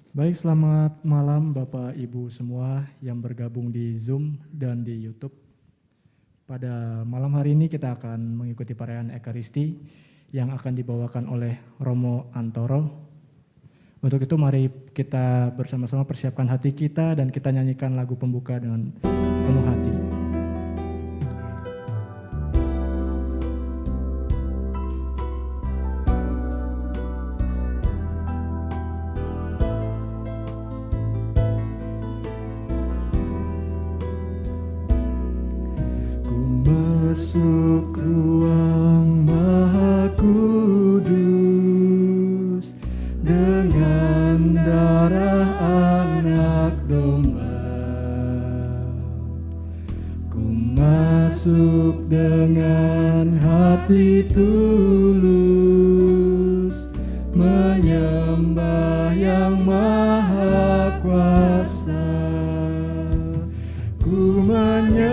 Baik, selamat malam Bapak Ibu semua yang bergabung di Zoom dan di YouTube. Pada malam hari ini kita akan mengikuti perayaan Ekaristi yang akan dibawakan oleh Romo Antoro. Untuk itu mari kita bersama-sama persiapkan hati kita dan kita nyanyikan lagu pembuka dengan penuh hati. Masuk ruang Maha Kudus dengan darah anak domba. Ku masuk dengan hati tulus, menyembah yang Maha Kuasa. Ku menyembahmu,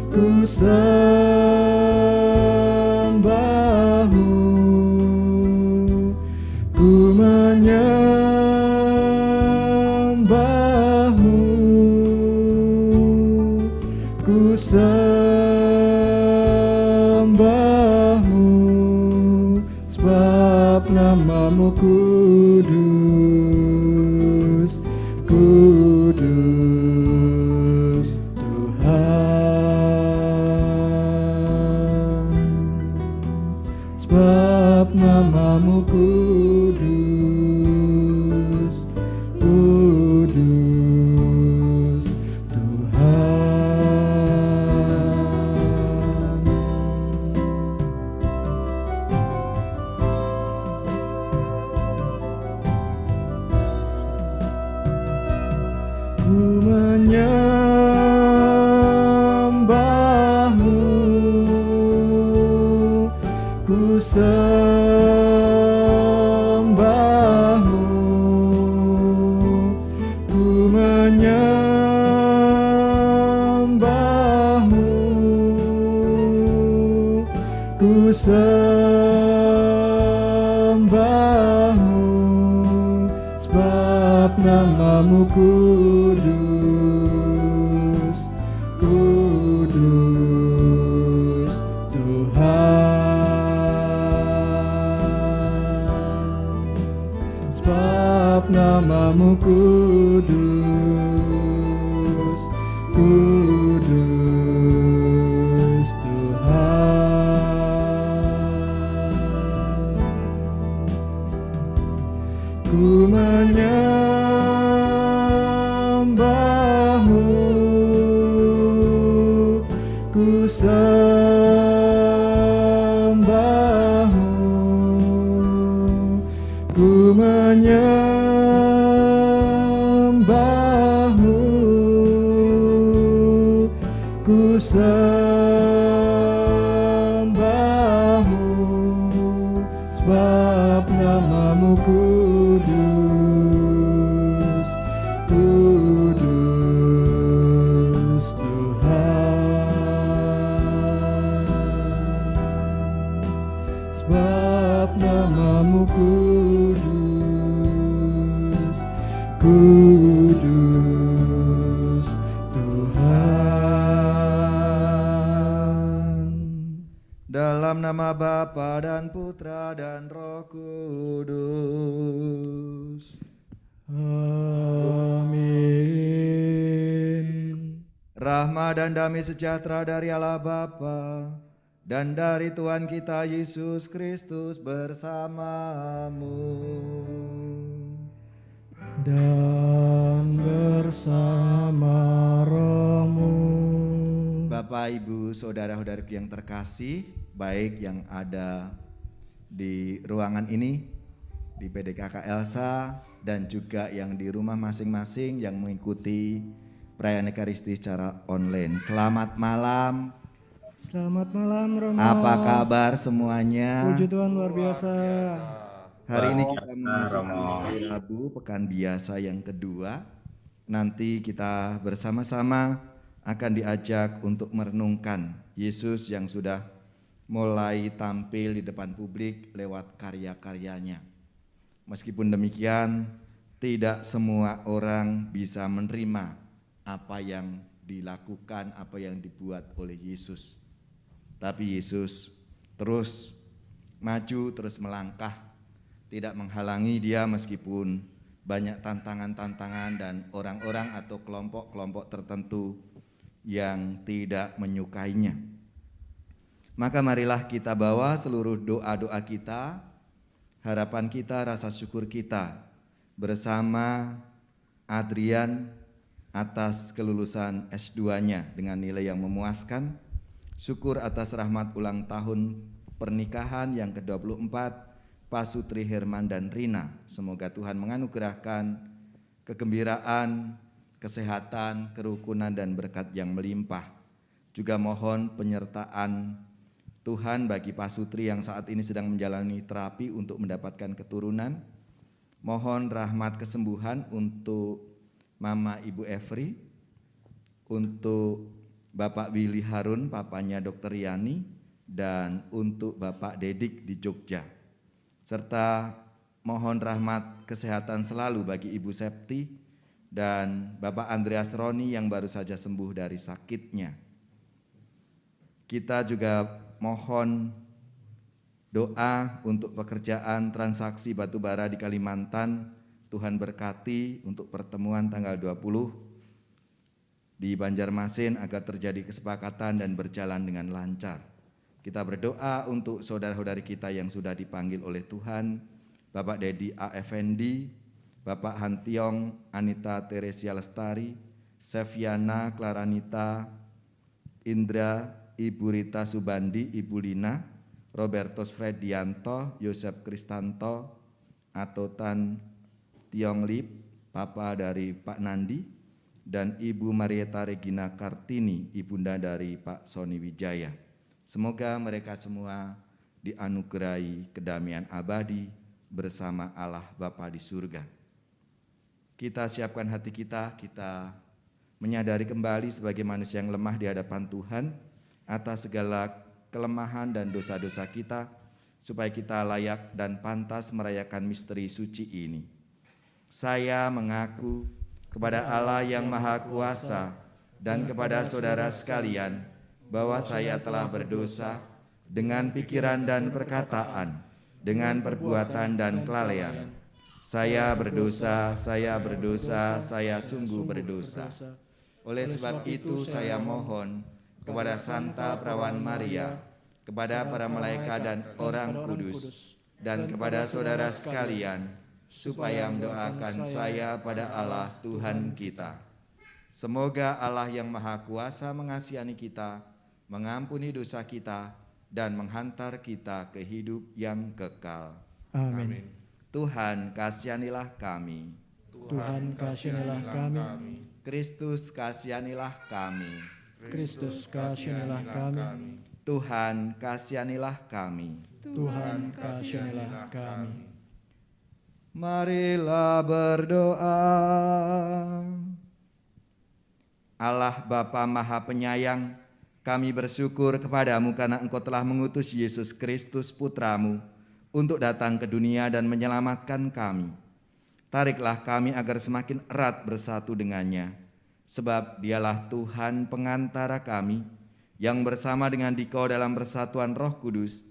ku sembahmu, ku menyembahmu, ku sembahmu, sebab namamu kudus, kudus Tuhan, sebab namamu kudus, kudus Tuhan. Ku menyembahmu, ku sembahmu, ku menyembahmu, ku sembahmu, sebab namamu kudus, kudus Tuhan, sebab namamu kudus, kudus Tuhan. Ku menyembahmu, ku sembahmu, ku menyembahmu, ku sembahmu, sebab namamu kudus, kudus Tuhan, sebab namamu kudus, kudus Tuhan. Dalam nama Bapa dan Putra dan Roh Kudus. Amin. Rahmat dan damai sejahtera dari Allah Bapa dan dari Tuhan kita Yesus Kristus bersamamu. Dan bersama rohmu. Bapak, Ibu, saudara-saudaraku yang terkasih, baik yang ada di ruangan ini, di PDKK Elsa, dan juga yang di rumah masing-masing yang mengikuti perayaan Ekaristi secara online. Selamat malam. Selamat malam Romo. Apa kabar semuanya? Puji Tuhan luar biasa. Hari ini kita memasuki hari Rabu, pekan biasa yang kedua. Nanti kita bersama-sama akan diajak untuk merenungkan Yesus yang sudah mulai tampil di depan publik lewat karya-karyanya. Meskipun demikian, tidak semua orang bisa menerima apa yang dilakukan, apa yang dibuat oleh Yesus. Tapi Yesus terus maju, terus melangkah, tidak menghalangi dia meskipun banyak tantangan-tantangan dan orang-orang atau kelompok-kelompok tertentu yang tidak menyukainya. Maka marilah kita bawa seluruh doa-doa kita, harapan kita, rasa syukur kita bersama Adrian atas kelulusan S2-nya dengan nilai yang memuaskan, syukur atas rahmat ulang tahun pernikahan yang ke-24 Pasutri Herman dan Rina. Semoga Tuhan menganugerahkan kegembiraan, kesehatan, kerukunan dan berkat yang melimpah. Juga mohon penyertaan Tuhan bagi Pasutri yang saat ini sedang menjalani terapi untuk mendapatkan keturunan. Mohon rahmat kesembuhan untuk Mama Ibu Evri, untuk Bapak Willy Harun, papanya Dr. Yani, dan untuk Bapak Dedik di Jogja. Serta mohon rahmat kesehatan selalu bagi Ibu Septi dan Bapak Andreas Roni yang baru saja sembuh dari sakitnya. Kita juga mohon doa untuk pekerjaan transaksi batubara di Kalimantan. Tuhan berkati untuk pertemuan tanggal 20 di Banjarmasin agar terjadi kesepakatan dan berjalan dengan lancar. Kita berdoa untuk saudara-saudari kita yang sudah dipanggil oleh Tuhan, Bapak Dedi A. Effendi, Bapak Hantiong Anita Teresia Lestari, Seviana Klaranita, Indra, Ibu Rita Subandi, Ibu Lina, Robertus Fredianto, Yosef Kristanto, Atotan Tiong Lip, Papa dari Pak Nandi, dan Ibu Marieta Regina Kartini, Ibunda dari Pak Soni Wijaya. Semoga mereka semua dianugerahi kedamaian abadi bersama Allah Bapa di surga. Kita siapkan hati kita menyadari kembali sebagai manusia yang lemah di hadapan Tuhan atas segala kelemahan dan dosa-dosa kita, supaya kita layak dan pantas merayakan misteri suci ini. Saya mengaku kepada Allah yang Maha Kuasa dan kepada saudara sekalian bahwa saya telah berdosa dengan pikiran dan perkataan, dengan perbuatan dan kelalaian. Saya berdosa, saya sungguh berdosa. Oleh sebab itu saya mohon kepada Santa Perawan Maria, kepada para malaikat dan orang kudus, dan kepada saudara sekalian, supaya mendoakan saya pada Allah Tuhan kita. Semoga Allah yang Maha Kuasa mengasihani kita, mengampuni dosa kita, dan menghantar kita ke hidup yang kekal. Amin. Tuhan kasihanilah kami. Tuhan kasihanilah kami. Kristus kasihanilah kami. Kristus kasihanilah kami. Tuhan kasihanilah kami. Tuhan kasihanilah kami. Marilah berdoa. Allah Bapa Maha Penyayang, kami bersyukur kepadamu karena Engkau telah mengutus Yesus Kristus Putramu untuk datang ke dunia dan menyelamatkan kami. Tariklah kami agar semakin erat bersatu dengannya, sebab Dialah Tuhan pengantara kami, yang bersama dengan Dikau dalam persatuan Roh Kudus,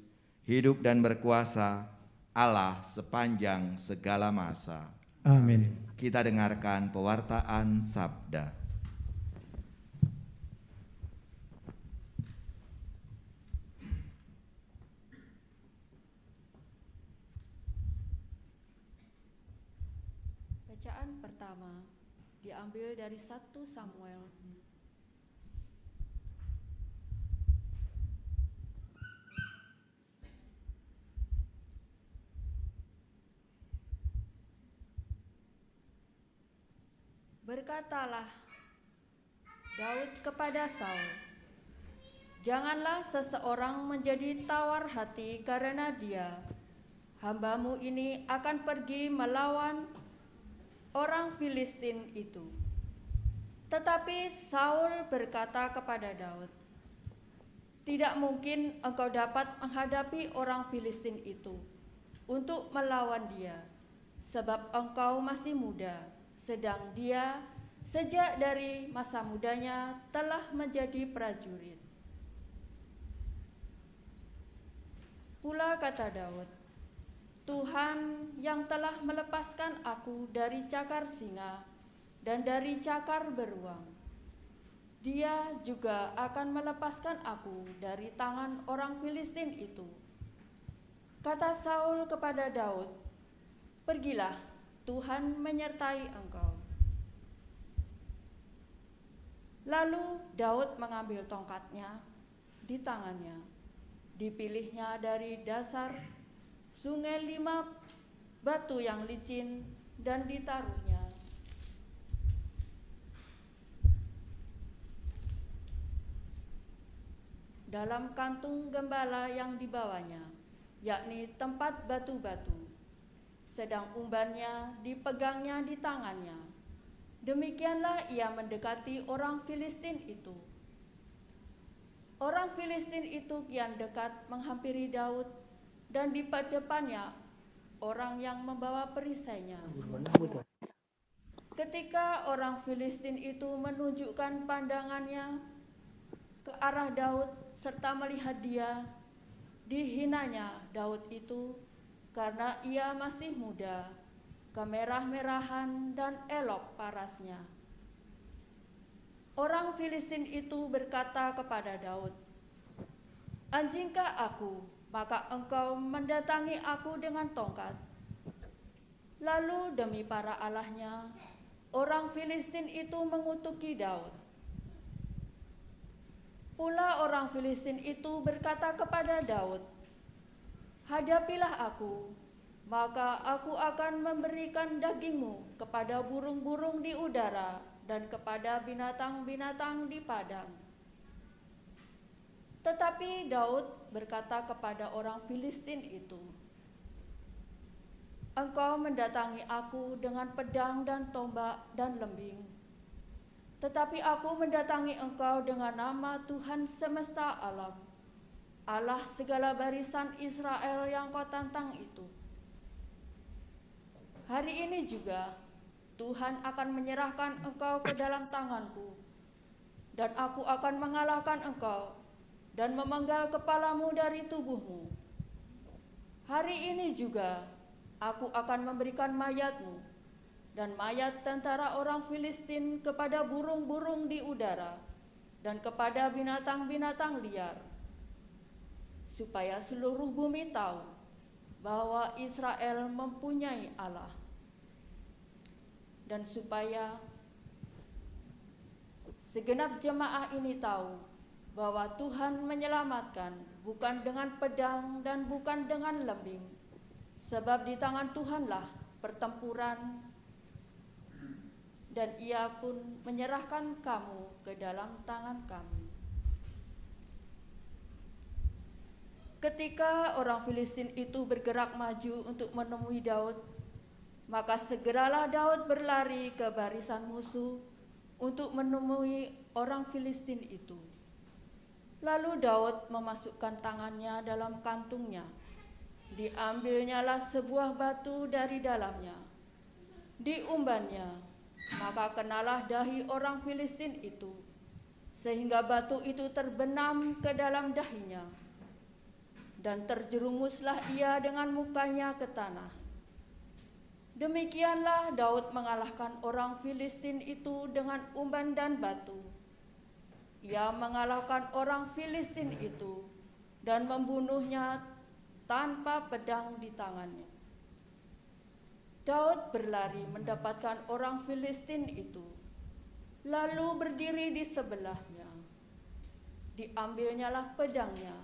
hidup dan berkuasa, Allah sepanjang segala masa. Amin. Kita dengarkan pewartaan sabda. Bacaan pertama diambil dari 1 Samuel. Berkatalah Daud kepada Saul, "Janganlah seseorang menjadi tawar hati karena dia. Hambamu ini akan pergi melawan orang Filistin itu." Tetapi Saul berkata kepada Daud, Tidak mungkin engkau dapat menghadapi orang Filistin itu untuk melawan dia, sebab engkau masih muda, sedang dia sejak dari masa mudanya telah menjadi prajurit. Pula kata Daud, Tuhan yang telah melepaskan aku dari cakar singa dan dari cakar beruang, Dia juga akan melepaskan aku dari tangan orang Filistin itu. Kata Saul kepada Daud, pergilah, Tuhan menyertai engkau. Lalu Daud mengambil tongkatnya di tangannya, dipilihnya dari dasar sungai 5 batu yang licin dan ditaruhnya. Dalam kantung gembala yang dibawanya, yakni tempat batu-batu, sedang umbannya dipegangnya di tangannya. Demikianlah ia mendekati orang Filistin itu. Orang Filistin itu kian dekat menghampiri Daud, dan di depannya orang yang membawa perisainya. Ketika orang Filistin itu menunjukkan pandangannya ke arah Daud serta melihat dia, dihinanya Daud itu karena ia masih muda, kemerah-merahan dan elok parasnya. Orang Filistin itu berkata kepada Daud, anjingkah aku, maka engkau mendatangi aku dengan tongkat? Lalu demi para allahnya, orang Filistin itu mengutuki Daud. Pula orang Filistin itu berkata kepada Daud, hadapilah aku, maka aku akan memberikan dagingmu kepada burung-burung di udara dan kepada binatang-binatang di padang. Tetapi Daud berkata kepada orang Filistin itu, engkau mendatangi aku dengan pedang dan tombak dan lembing, tetapi aku mendatangi engkau dengan nama Tuhan semesta alam, Allah segala barisan Israel yang kau tantang itu. Hari ini juga Tuhan akan menyerahkan engkau ke dalam tanganku, dan aku akan mengalahkan engkau dan memenggal kepalamu dari tubuhmu. Hari ini juga aku akan memberikan mayatmu dan mayat tentara orang Filistin kepada burung-burung di udara dan kepada binatang-binatang liar, supaya seluruh bumi tahu bahwa Israel mempunyai Allah, dan supaya segenap jemaah ini tahu bahwa Tuhan menyelamatkan bukan dengan pedang dan bukan dengan lembing, sebab di tangan Tuhanlah pertempuran, dan ia pun menyerahkan kamu ke dalam tangan kami. Ketika orang Filistin itu bergerak maju untuk menemui Daud, maka segeralah Daud berlari ke barisan musuh untuk menemui orang Filistin itu. Lalu Daud memasukkan tangannya dalam kantungnya, diambilnyalah sebuah batu dari dalamnya, diumbannya, maka kenalah dahi orang Filistin itu, sehingga batu itu terbenam ke dalam dahinya, dan terjerumuslah ia dengan mukanya ke tanah. Demikianlah Daud mengalahkan orang Filistin itu dengan umban dan batu. Ia mengalahkan orang Filistin itu dan membunuhnya tanpa pedang di tangannya. Daud berlari mendapatkan orang Filistin itu, lalu berdiri di sebelahnya. Diambilnyalah pedangnya,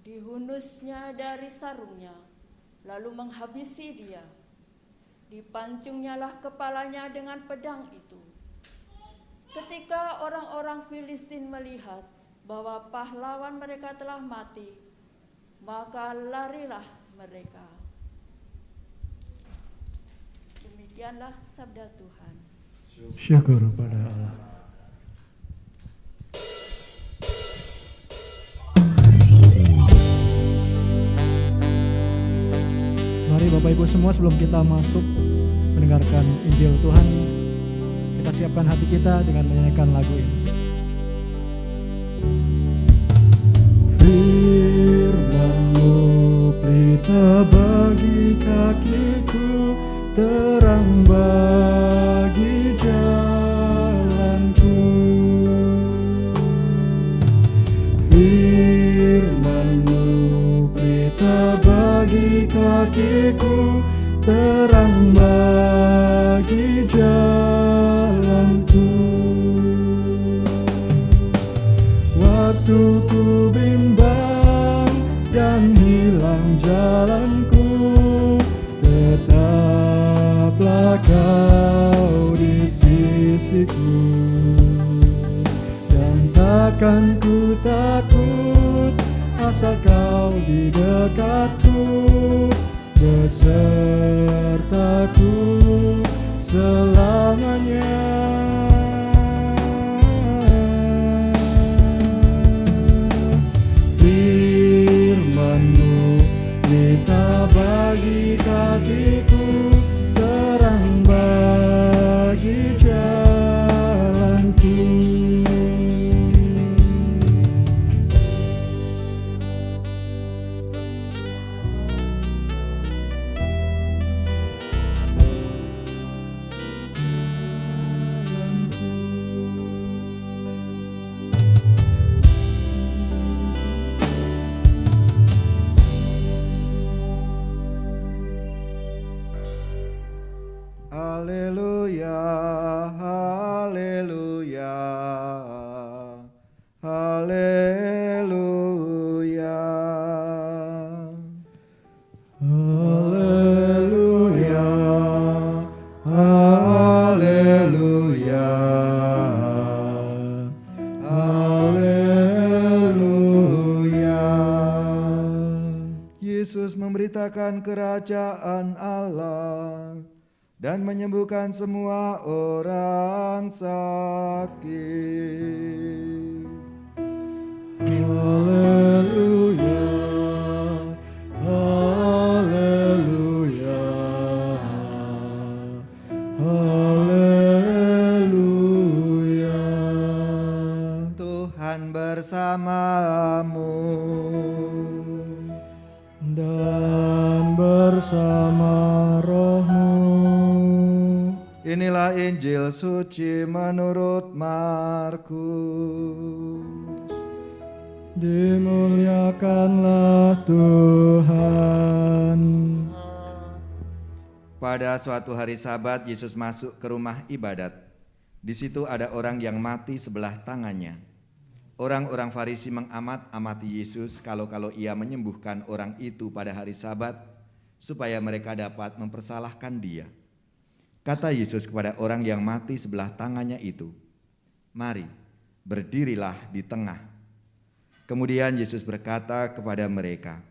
dihunusnya dari sarungnya, lalu menghabisi dia. Dipancungnyalah kepalanya dengan pedang itu. Ketika orang-orang Filistin melihat bahwa pahlawan mereka telah mati, maka larilah mereka. Demikianlah sabda Tuhan. Syukur pada Allah. Bapak Ibu semua, sebelum kita masuk mendengarkan Injil Tuhan, kita siapkan hati kita dengan menyanyikan lagu ini. Firman-Mu pelita bagi kakiku, terang bagi jalanku. Firman-Mu pelita bagi kakiku, terang bagi jalanku. Waktu ku bimbang dan hilang jalanku, tetaplah Kau di sisiku, dan takkan ku takut asal Kau di dekatku, besertaku selamanya. Firman-Mu pelita bagi kakiku, terang bagi jalanku. Haleluya, haleluya, haleluya. Haleluya, haleluya, haleluya. Yesus memberitakan kerajaan Allah dan menyembuhkan semua orang sakit. Haleluya, haleluya, haleluya. Tuhan bersamamu dan bersama rohmu. Inilah Injil suci menurut Markus. Dimuliakanlah Tuhan. Pada suatu hari Sabat, Yesus masuk ke rumah ibadat. Di situ ada orang yang mati sebelah tangannya. Orang-orang Farisi mengamat-amati Yesus kalau ia menyembuhkan orang itu pada hari Sabat, supaya mereka dapat mempersalahkan dia. Kata Yesus kepada orang yang mati sebelah tangannya itu, "Mari, berdirilah di tengah." Kemudian Yesus berkata kepada mereka,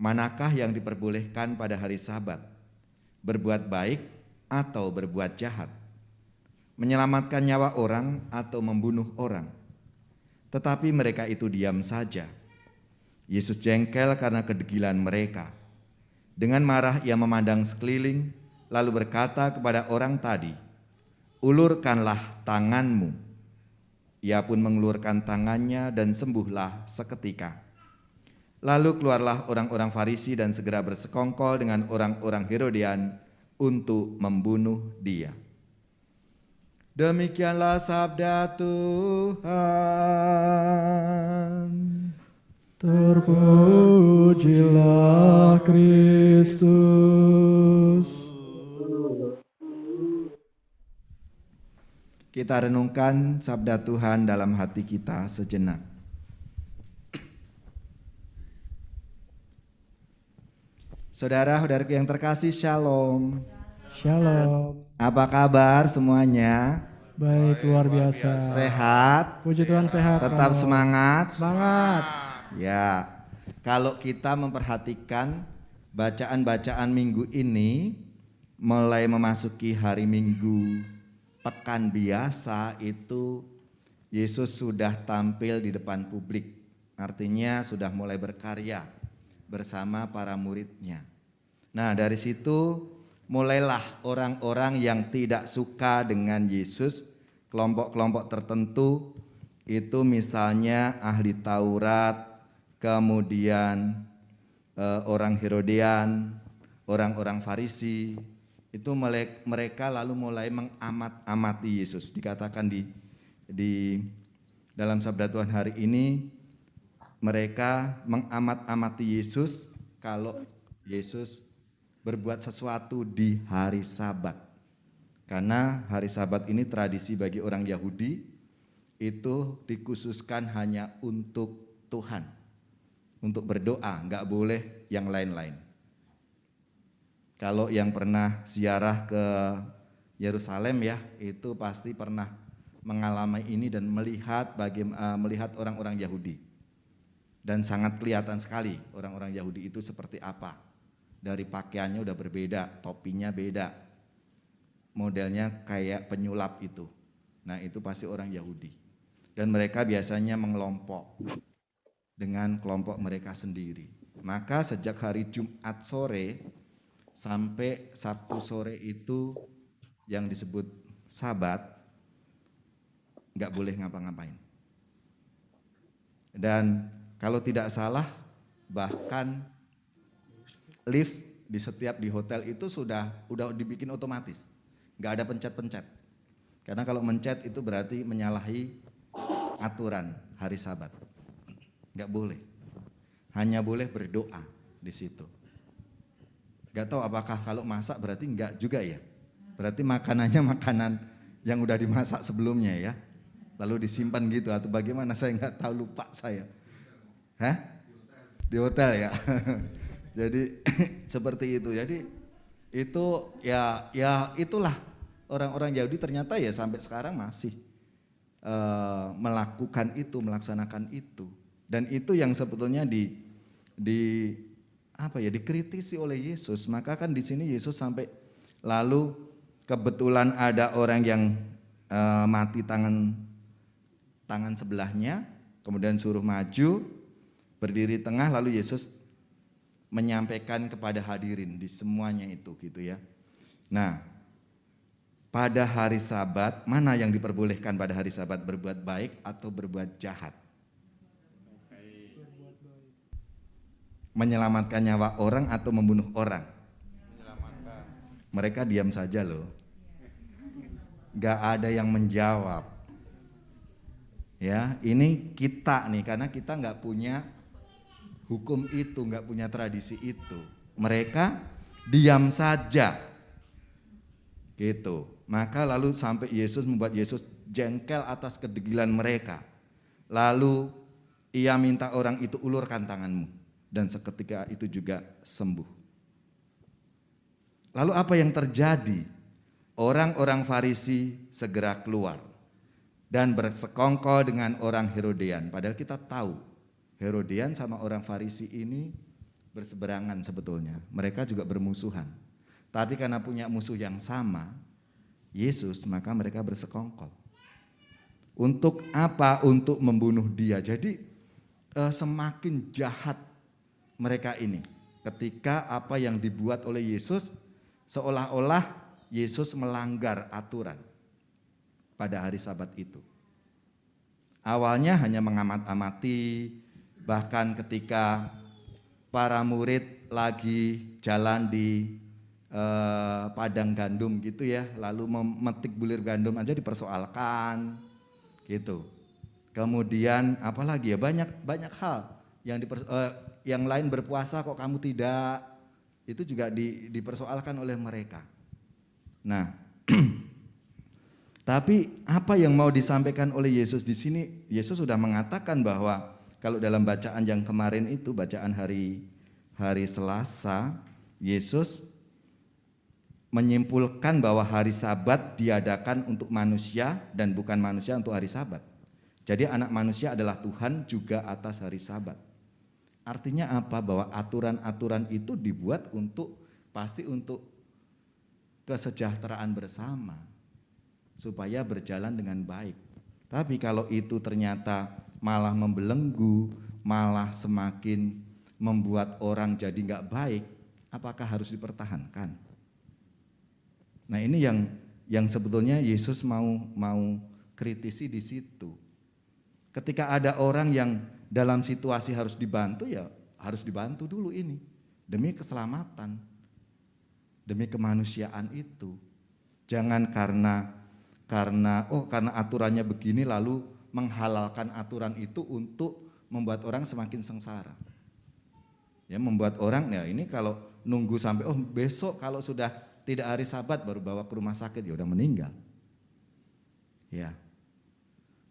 "Manakah yang diperbolehkan pada hari Sabat? Berbuat baik atau berbuat jahat? Menyelamatkan nyawa orang atau membunuh orang?" Tetapi mereka itu diam saja. Yesus jengkel karena kedegilan mereka. Dengan marah ia memandang sekeliling, lalu berkata kepada orang tadi, "Ulurkanlah tanganmu." Ia pun mengulurkan tangannya dan sembuhlah seketika. Lalu keluarlah orang-orang Farisi dan segera bersekongkol dengan orang-orang Herodian untuk membunuh dia. Demikianlah sabda Tuhan. Terpujilah Kristus. Kita renungkan sabda Tuhan dalam hati kita sejenak. Saudara-saudaraku yang terkasih, Shalom. Shalom. Apa kabar semuanya? Baik, luar biasa. Sehat? Puji Tuhan, sehat. Tetap kamu. semangat? Semangat. Ya, kalau kita memperhatikan bacaan-bacaan minggu ini, mulai memasuki hari Minggu pekan biasa itu Yesus sudah tampil di depan publik. Artinya sudah mulai berkarya bersama para muridnya. Nah, dari situ mulailah orang-orang yang tidak suka dengan Yesus, kelompok-kelompok tertentu, itu misalnya ahli Taurat, kemudian orang Herodian, orang-orang Farisi, itu mereka lalu mulai mengamat-amati Yesus. Dikatakan di dalam sabda Tuhan hari ini, mereka mengamat-amati Yesus kalau Yesus berbuat sesuatu di hari Sabat. Karena hari Sabat ini tradisi bagi orang Yahudi, itu dikhususkan hanya untuk Tuhan, untuk berdoa, nggak boleh yang lain-lain. Kalau yang pernah ziarah ke Yerusalem ya, itu pasti pernah mengalami ini dan melihat melihat orang-orang Yahudi. Dan sangat kelihatan sekali orang-orang Yahudi itu seperti apa. Dari pakaiannya udah berbeda, topinya beda, modelnya kayak penyulap itu. Nah, itu pasti orang Yahudi. Dan mereka biasanya mengelompok dengan kelompok mereka sendiri. Maka sejak hari Jumat sore sampai Sabtu sore itu yang disebut Sabat, nggak boleh ngapa-ngapain. Dan kalau tidak salah, bahkan lift di hotel itu udah dibikin otomatis, nggak ada pencet-pencet. Karena kalau mencet itu berarti menyalahi aturan hari Sabat. Nggak boleh, hanya boleh berdoa di situ. Nggak tahu apakah kalau masak berarti nggak juga ya? Berarti makanannya makanan yang udah dimasak sebelumnya ya, lalu disimpan gitu atau bagaimana? Saya nggak tahu, lupa saya. Hah? Di hotel ya. Jadi seperti itu. Jadi itu ya itulah orang-orang Yahudi ternyata ya sampai sekarang masih melakukan itu, melaksanakan itu. Dan itu yang sebetulnya dikritisi oleh Yesus. Maka kan di sini Yesus sampai lalu kebetulan ada orang yang mati tangan sebelahnya, kemudian suruh maju, berdiri tengah, lalu Yesus menyampaikan kepada hadirin di semuanya itu gitu ya. Nah, pada hari Sabat, mana yang diperbolehkan pada hari Sabat, berbuat baik atau berbuat jahat? Menyelamatkan nyawa orang atau membunuh orang? Menyelamatkan. Mereka diam saja loh. Gak ada yang menjawab. Ya, ini kita nih, karena kita nggak punya hukum itu, nggak punya tradisi itu. Mereka diam saja, gitu. Maka lalu sampai Yesus membuat Yesus jengkel atas kedegilan mereka. Lalu ia minta orang itu, ulurkan tanganmu, dan seketika itu juga sembuh. Lalu apa yang terjadi? Orang-orang Farisi segera keluar dan bersekongkol dengan orang Herodian. Padahal kita tahu Herodian sama orang Farisi ini berseberangan sebetulnya. Mereka juga bermusuhan. Tapi karena punya musuh yang sama, Yesus, maka mereka bersekongkol. Untuk apa? Untuk membunuh dia. Jadi semakin jahat mereka ini. Ketika apa yang dibuat oleh Yesus, seolah-olah Yesus melanggar aturan pada hari Sabat itu. Awalnya hanya mengamat-amati, bahkan ketika para murid lagi jalan di padang gandum gitu ya, lalu memetik bulir gandum aja dipersoalkan gitu. Kemudian apalagi ya, banyak hal yang lain berpuasa kok kamu tidak, itu juga dipersoalkan oleh mereka. Nah, tapi apa yang mau disampaikan oleh Yesus di sini? Yesus sudah mengatakan bahwa kalau dalam bacaan yang kemarin itu, bacaan hari Selasa, Yesus menyimpulkan bahwa hari Sabat diadakan untuk manusia dan bukan manusia untuk hari Sabat. Jadi anak manusia adalah Tuhan juga atas hari Sabat. Artinya apa? Bahwa aturan-aturan itu dibuat pasti untuk kesejahteraan bersama, supaya berjalan dengan baik. Tapi kalau itu ternyata malah membelenggu, malah semakin membuat orang jadi nggak baik, apakah harus dipertahankan? Nah, ini yang sebetulnya Yesus mau kritisi di situ. Ketika ada orang yang dalam situasi harus dibantu, ya harus dibantu dulu ini demi keselamatan, demi kemanusiaan itu. Jangan karena aturannya begini lalu menghalalkan aturan itu untuk membuat orang semakin sengsara. Ya, membuat orang, ya ini kalau nunggu sampai besok kalau sudah tidak hari Sabat baru bawa ke rumah sakit, ya udah meninggal. Ya.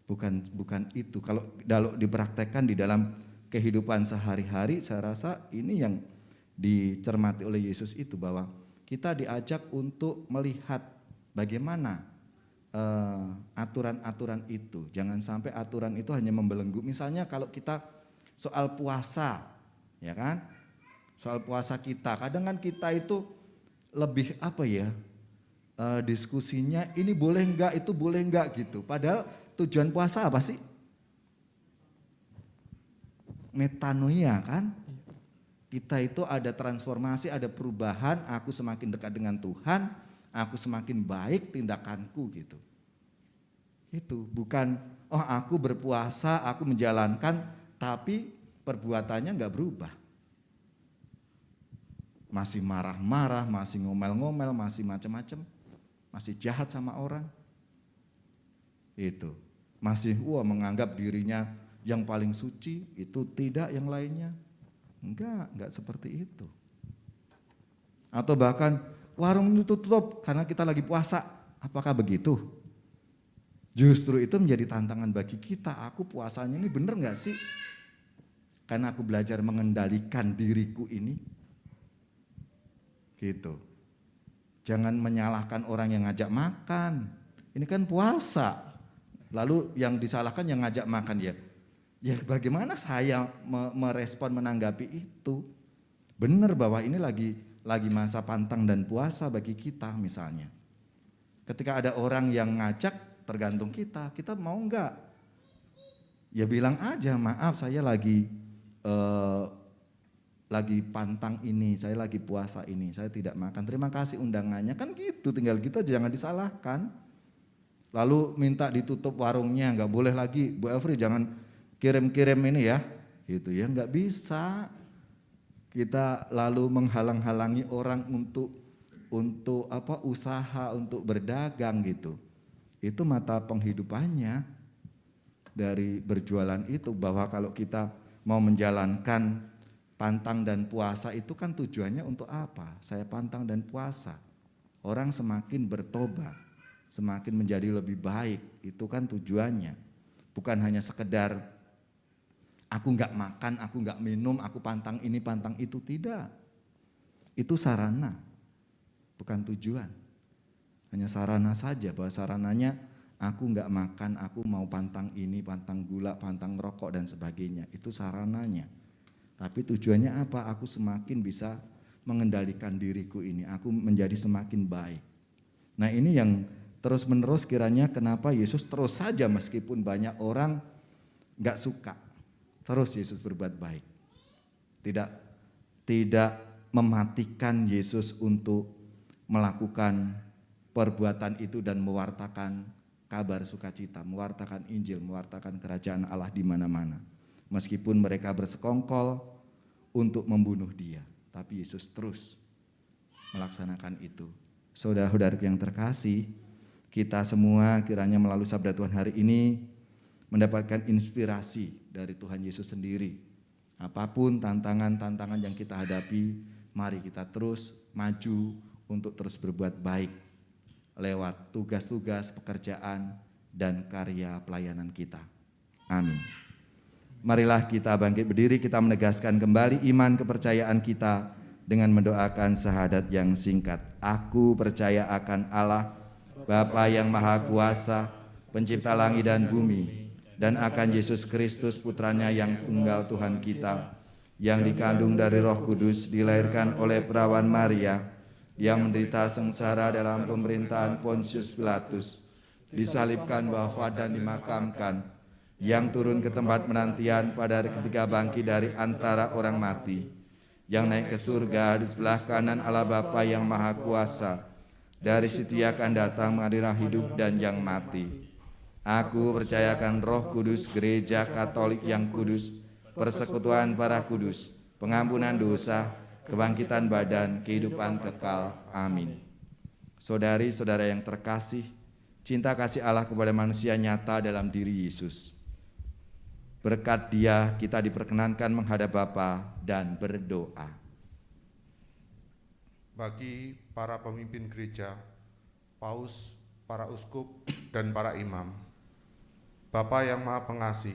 Bukan itu. Kalau dipraktekkan di dalam kehidupan sehari-hari, saya rasa ini yang dicermati oleh Yesus itu, bahwa kita diajak untuk melihat bagaimana aturan-aturan itu. Jangan sampai aturan itu hanya membelenggu. Misalnya kalau kita soal puasa, ya kan? Soal puasa kita, kadang kan kita itu lebih diskusinya ini boleh enggak, itu boleh enggak gitu. Padahal tujuan puasa apa sih? Metanoia kan? Kita itu ada transformasi, ada perubahan, aku semakin dekat dengan Tuhan, aku semakin baik tindakanku gitu. Itu bukan aku berpuasa, aku menjalankan, tapi perbuatannya enggak berubah. Masih marah-marah, masih ngomel-ngomel, masih macam-macam, masih jahat sama orang. Itu masih menganggap dirinya yang paling suci, itu tidak yang lainnya. Enggak seperti itu. Atau bahkan warung itu tutup karena kita lagi puasa. Apakah begitu? Justru itu menjadi tantangan bagi kita. Aku puasanya ini bener enggak sih? Karena aku belajar mengendalikan diriku ini. Gitu. Jangan menyalahkan orang yang ngajak makan. Ini kan puasa. Lalu yang disalahkan yang ngajak makan, ya bagaimana saya merespon menanggapi itu? Benar bahwa ini lagi masa pantang dan puasa bagi kita misalnya. Ketika ada orang yang ngajak, tergantung kita mau enggak? Ya bilang aja, maaf saya lagi pantang ini, saya lagi puasa ini, saya tidak makan, terima kasih undangannya, kan gitu, tinggal gitu aja, jangan disalahkan. Lalu minta ditutup warungnya, nggak boleh lagi, Bu Elfri jangan kirim-kirim ini ya, gitu ya, nggak bisa. Kita lalu menghalang-halangi orang untuk usaha, untuk berdagang gitu. Itu mata penghidupannya dari berjualan itu, bahwa kalau kita mau menjalankan pantang dan puasa itu kan tujuannya untuk apa? Saya pantang dan puasa, orang semakin bertobat, semakin menjadi lebih baik, itu kan tujuannya. Bukan hanya sekedar aku enggak makan, aku enggak minum, aku pantang ini, pantang itu, tidak. Itu sarana, bukan tujuan. Hanya sarana saja, bahwa sarananya aku enggak makan, aku mau pantang ini, pantang gula, pantang rokok dan sebagainya. Itu sarananya. Tapi tujuannya apa? Aku semakin bisa mengendalikan diriku ini, aku menjadi semakin baik. Nah, ini yang terus menerus kiranya kenapa Yesus terus saja meskipun banyak orang gak suka, terus Yesus berbuat baik. Tidak mematikan Yesus untuk melakukan perbuatan itu dan mewartakan kabar sukacita, mewartakan Injil, mewartakan kerajaan Allah di mana-mana. Meskipun mereka bersekongkol untuk membunuh dia, tapi Yesus terus melaksanakan itu. Saudara-saudaraku yang terkasih, kita semua kiranya melalui sabda Tuhan hari ini mendapatkan inspirasi dari Tuhan Yesus sendiri. Apapun tantangan-tantangan yang kita hadapi, mari kita terus maju untuk terus berbuat baik lewat tugas-tugas pekerjaan dan karya pelayanan kita. Amin. Marilah kita bangkit berdiri, kita menegaskan kembali iman kepercayaan kita dengan mendoakan syahadat yang singkat. Aku percaya akan Allah, Bapa yang Maha Kuasa, pencipta langit dan bumi, dan akan Yesus Kristus putranya yang tunggal Tuhan kita, yang dikandung dari Roh Kudus, dilahirkan oleh perawan Maria, yang menderita sengsara dalam pemerintahan Pontius Pilatus, disalibkan, wafat dan dimakamkan, yang turun ke tempat penantian pada hari ketiga bangkit dari antara orang mati, yang naik ke surga di sebelah kanan Allah Bapa yang Maha Kuasa. Dari situ Ia akan datang mengadili hidup dan yang mati. Aku percayakan Roh Kudus, gereja Katolik yang kudus, persekutuan para kudus, pengampunan dosa, kebangkitan badan, kehidupan kekal. Amin. Saudari-saudara yang terkasih, cinta kasih Allah kepada manusia nyata dalam diri Yesus. Berkat Dia kita diperkenankan menghadap Bapa dan berdoa. Bagi para pemimpin gereja, paus, para uskup, dan para imam, Bapa yang Maha Pengasih,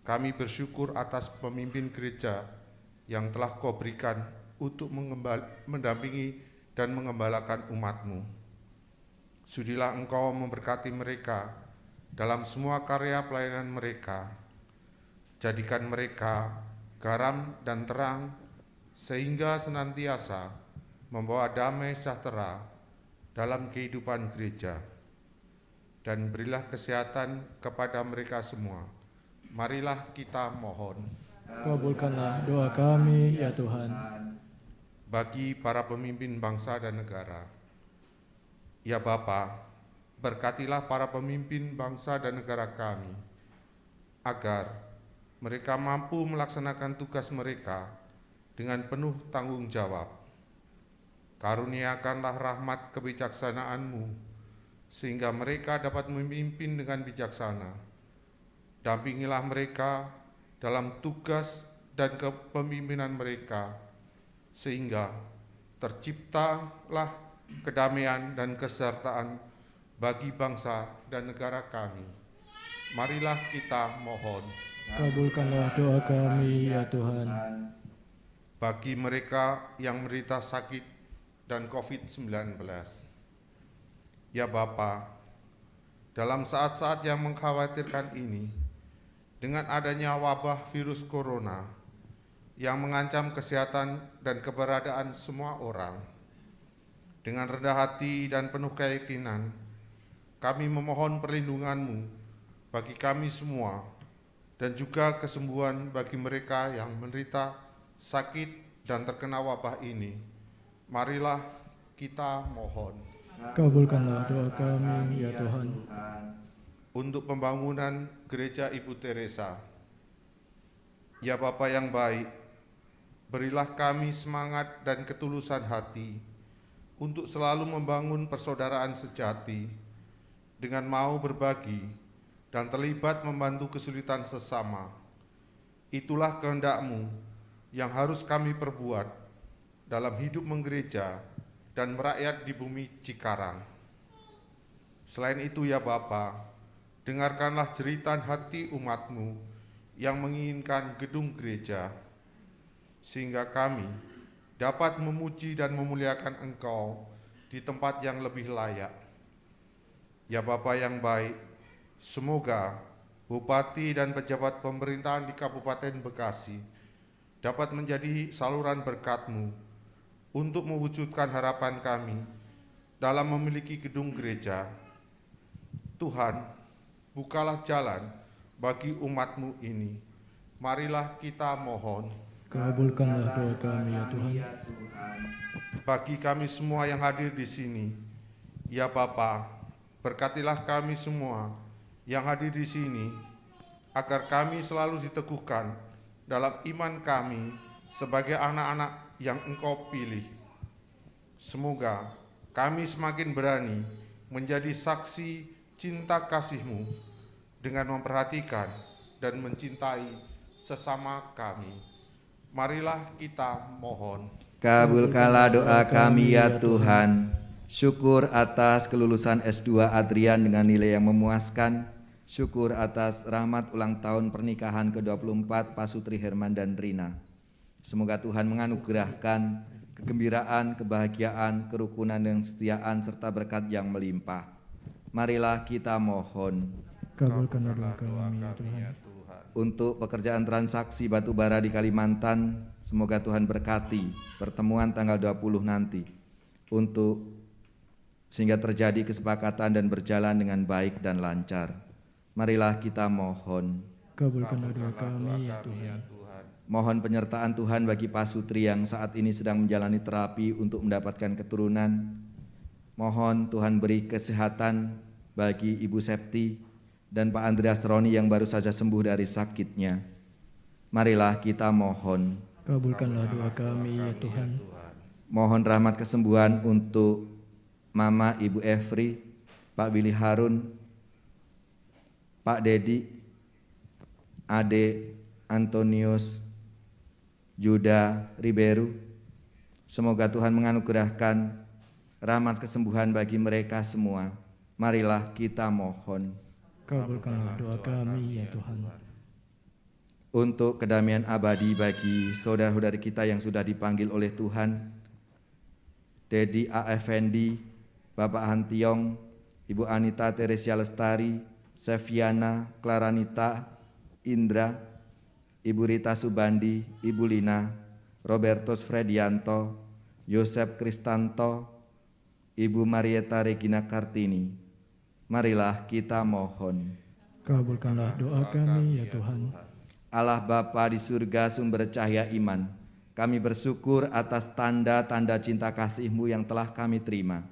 kami bersyukur atas pemimpin gereja yang telah Kau berikan untuk mendampingi dan mengembalakan umat-Mu. Sudilah Engkau memberkati mereka dalam semua karya pelayanan mereka. Jadikan mereka garam dan terang, sehingga senantiasa membawa damai sejahtera dalam kehidupan gereja. Dan berilah kesehatan kepada mereka semua. Marilah kita mohon. Kabulkanlah doa kami, ya Tuhan. Bagi para pemimpin bangsa dan negara, ya Bapa, berkatilah para pemimpin bangsa dan negara kami, agar mereka mampu melaksanakan tugas mereka dengan penuh tanggung jawab. Karuniakanlah rahmat kebijaksanaan-Mu, sehingga mereka dapat memimpin dengan bijaksana. Dampingilah mereka dalam tugas dan kepemimpinan mereka, sehingga terciptalah kedamaian dan kesertaan bagi bangsa dan negara kami. Marilah kita mohon. Kabulkanlah doa kami, ya Tuhan. Bagi mereka yang menderita sakit dan COVID-19, ya Bapa, dalam saat-saat yang mengkhawatirkan ini, dengan adanya wabah virus corona yang mengancam kesehatan dan keberadaan semua orang, dengan rendah hati dan penuh keyakinan, kami memohon perlindungan-Mu bagi kami semua, dan juga kesembuhan bagi mereka yang menderita sakit dan terkena wabah ini. Marilah kita mohon. Kabulkanlah doa kami, ya Tuhan. Untuk pembangunan Gereja Ibu Teresa, ya Bapa yang baik, berilah kami semangat dan ketulusan hati untuk selalu membangun persaudaraan sejati dengan mau berbagi dan terlibat membantu kesulitan sesama. Itulah kehendak-Mu yang harus kami perbuat dalam hidup menggereja dan merakyat di bumi Cikarang. Selain itu ya Bapa, dengarkanlah jeritan hati umat-Mu yang menginginkan gedung gereja, sehingga kami dapat memuji dan memuliakan Engkau di tempat yang lebih layak. Ya Bapa yang baik, semoga Bupati dan pejabat pemerintahan di Kabupaten Bekasi dapat menjadi saluran berkat-Mu untuk mewujudkan harapan kami dalam memiliki gedung gereja. Tuhan, bukalah jalan bagi umat-Mu ini. Marilah kita mohon. Kabulkanlah doa kami, ya Tuhan. Bagi kami semua yang hadir di sini, ya Bapa, berkatilah kami semua yang hadir di sini, agar kami selalu diteguhkan dalam iman kami sebagai anak-anak yang Engkau pilih. Semoga kami semakin berani menjadi saksi cinta kasih-Mu dengan memperhatikan dan mencintai sesama kami. Marilah kita mohon. Kabulkanlah doa kami ya Tuhan. Syukur atas kelulusan S2 Adrian dengan nilai yang memuaskan. Syukur atas rahmat ulang tahun pernikahan ke-24 Pasutri Herman dan Rina. Semoga Tuhan menganugerahkan kegembiraan, kebahagiaan, kerukunan dan kesetiaan serta berkat yang melimpah. Marilah kita mohon. Kabulkanlah doa kami, ya Tuhan. Untuk pekerjaan transaksi batu bara di Kalimantan, semoga Tuhan berkati pertemuan tanggal 20 nanti sehingga terjadi kesepakatan dan berjalan dengan baik dan lancar. Marilah kita mohon. Kabulkanlah doa kami, ya Tuhan. Mohon penyertaan Tuhan bagi Pak Sutri yang saat ini sedang menjalani terapi untuk mendapatkan keturunan. Mohon Tuhan beri kesehatan bagi Ibu Septi dan Pak Andreas Roni yang baru saja sembuh dari sakitnya. Marilah kita mohon. Kabulkanlah doa kami ya Tuhan. Mohon rahmat kesembuhan untuk Mama Ibu Efri, Pak Billy Harun, Pak Dedi, Ade Antonius, Yuda Riberu. Semoga Tuhan menganugerahkan rahmat kesembuhan bagi mereka semua. Marilah kita mohon. Kabulkanlah doa kami ya Tuhan. Untuk kedamaian abadi bagi saudara-saudari kita yang sudah dipanggil oleh Tuhan, Dedi A. Effendi, Bapak Hantiong, Ibu Anita Teresia Lestari, Seviana, Klaranita, Indra, Ibu Rita Subandi, Ibu Lina, Robertus Fredianto, Yosep Kristanto, Ibu Marieta Regina Kartini. Marilah kita mohon. Kabulkanlah doa kami ya Tuhan. Allah Bapa di surga sumber cahaya iman, kami bersyukur atas tanda-tanda cinta kasih-Mu yang telah kami terima.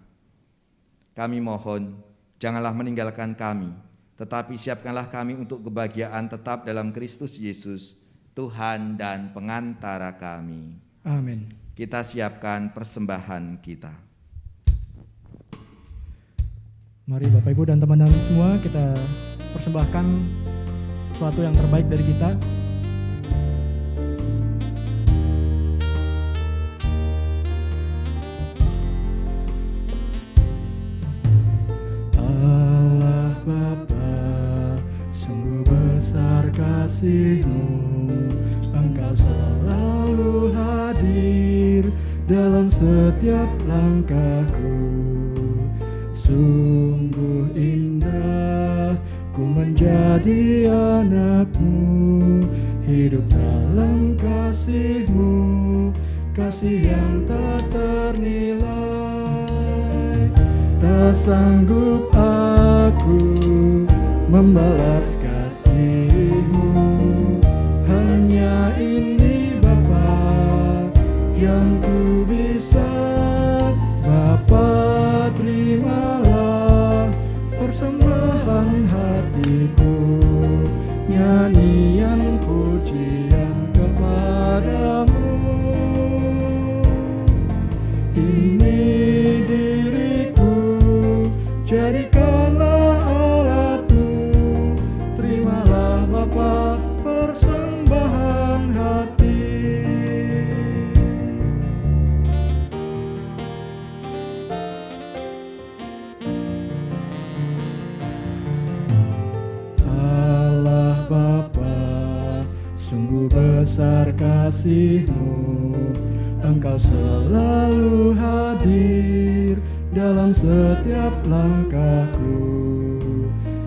Kami mohon, janganlah meninggalkan kami, tetapi siapkanlah kami untuk kebahagiaan tetap dalam Kristus Yesus, Tuhan dan pengantara kami. Amin. Kita siapkan persembahan kita. Mari Bapak Ibu dan teman-teman semua kita persembahkan sesuatu yang terbaik dari kita. Allah Bapa, sungguh besar kasih-Mu, Engkau selalu hadir dalam setiap langkahku. Sungguh indah ku menjadi anak-Mu, hidup dalam kasih-Mu, kasih yang tak ternilai. Tak sanggup aku membalas kasih-Mu, hanya ini Bapa yang ku bisa. Bapa, terimalah persembahan hatiku, nyanyian pujian kepadamu. Ini diriku, jadikanlah alatmu, terimalah Bapa persembahan hati. Allah Bapa, sungguh besar kasih-Mu, Engkau selalu hadir dalam setiap langkahku.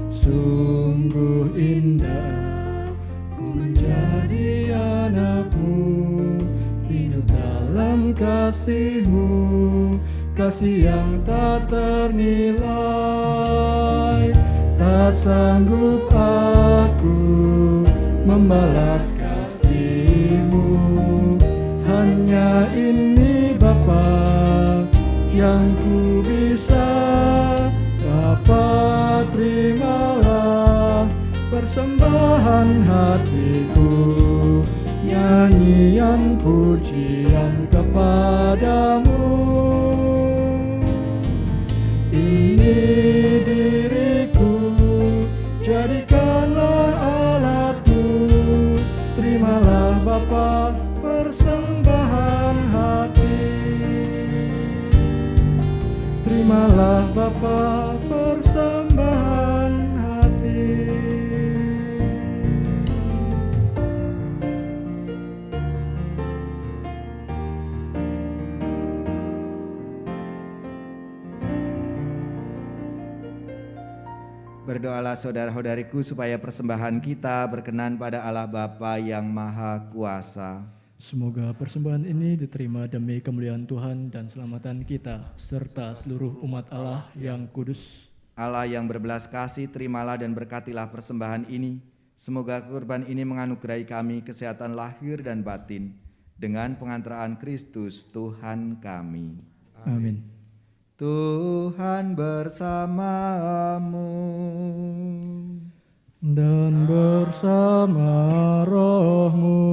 Sungguh indah ku menjadi anak-Mu, hidup dalam kasih-Mu, kasih yang tak ternilai. Tak sanggup aku membalas kasih-Mu, hanya ini Bapa yang ku bisa. Bapa, terimalah persembahan hatiku, nyanyian pujian kepadamu. Ini diriku, jadikanlah alatmu, terimalah Bapa persembahan hati. Terimalah Bapa persembahan hati. Berdoalah saudara-saudariku supaya persembahan kita berkenan pada Allah Bapa yang Maha Kuasa. Semoga persembahan ini diterima demi kemuliaan Tuhan dan selamatan kita, serta seluruh umat Allah yang kudus. Allah yang berbelas kasih, terimalah dan berkatilah persembahan ini, Semoga kurban ini menganugerahi kami kesehatan lahir dan batin dengan pengantaraan Kristus Tuhan kami. Amin. Tuhan bersamamu. Dan bersama rohmu.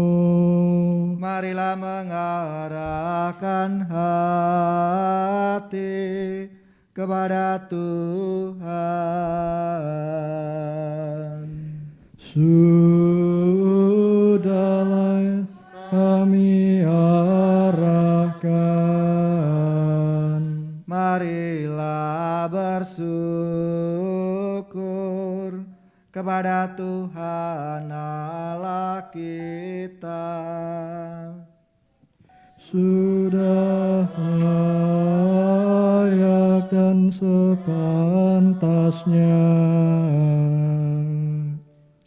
Marilah mengarahkan hati kepada Tuhan. Sudahlah kami arahkan. Marilah bersyukur kepada Tuhan Allah kita. Sudah layak dan sepantasnya.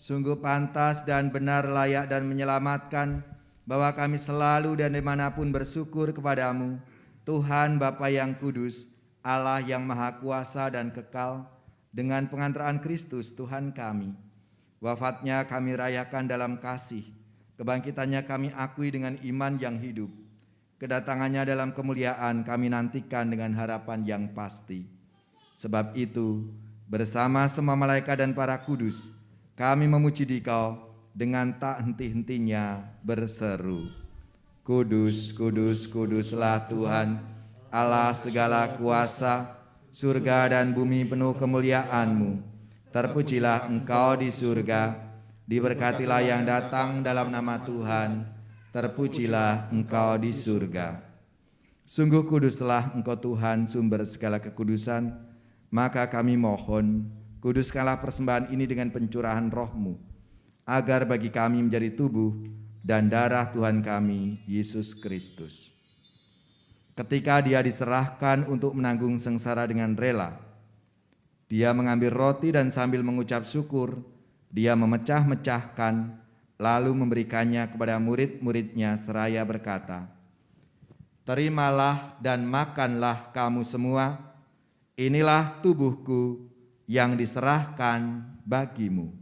Sungguh pantas dan benar, layak dan menyelamatkan, bahwa kami selalu dan dimanapun bersyukur kepadamu, Tuhan Bapa yang kudus, Allah yang maha kuasa dan kekal, dengan pengantaraan Kristus Tuhan kami. Wafatnya kami rayakan dalam kasih, kebangkitannya kami akui dengan iman yang hidup, kedatangannya dalam kemuliaan kami nantikan dengan harapan yang pasti. Sebab itu, bersama semua malaikat dan para kudus, kami memuji Dikau dengan tak henti-hentinya berseru, Kudus, kudus, kuduslah Tuhan, Allah segala kuasa, surga dan bumi penuh kemuliaan-Mu. Terpujilah Engkau di surga, diberkatilah yang datang dalam nama Tuhan, terpujilah Engkau di surga. Sungguh kuduslah Engkau Tuhan, sumber segala kekudusan, maka kami mohon, kuduskanlah persembahan ini dengan pencurahan roh-Mu, agar bagi kami menjadi tubuh dan darah Tuhan kami, Yesus Kristus. Ketika Dia diserahkan untuk menanggung sengsara dengan rela, Dia mengambil roti dan sambil mengucap syukur, Dia memecah-mecahkan, lalu memberikannya kepada murid-murid-Nya seraya berkata, Terimalah dan makanlah kamu semua, inilah tubuhku yang diserahkan bagimu.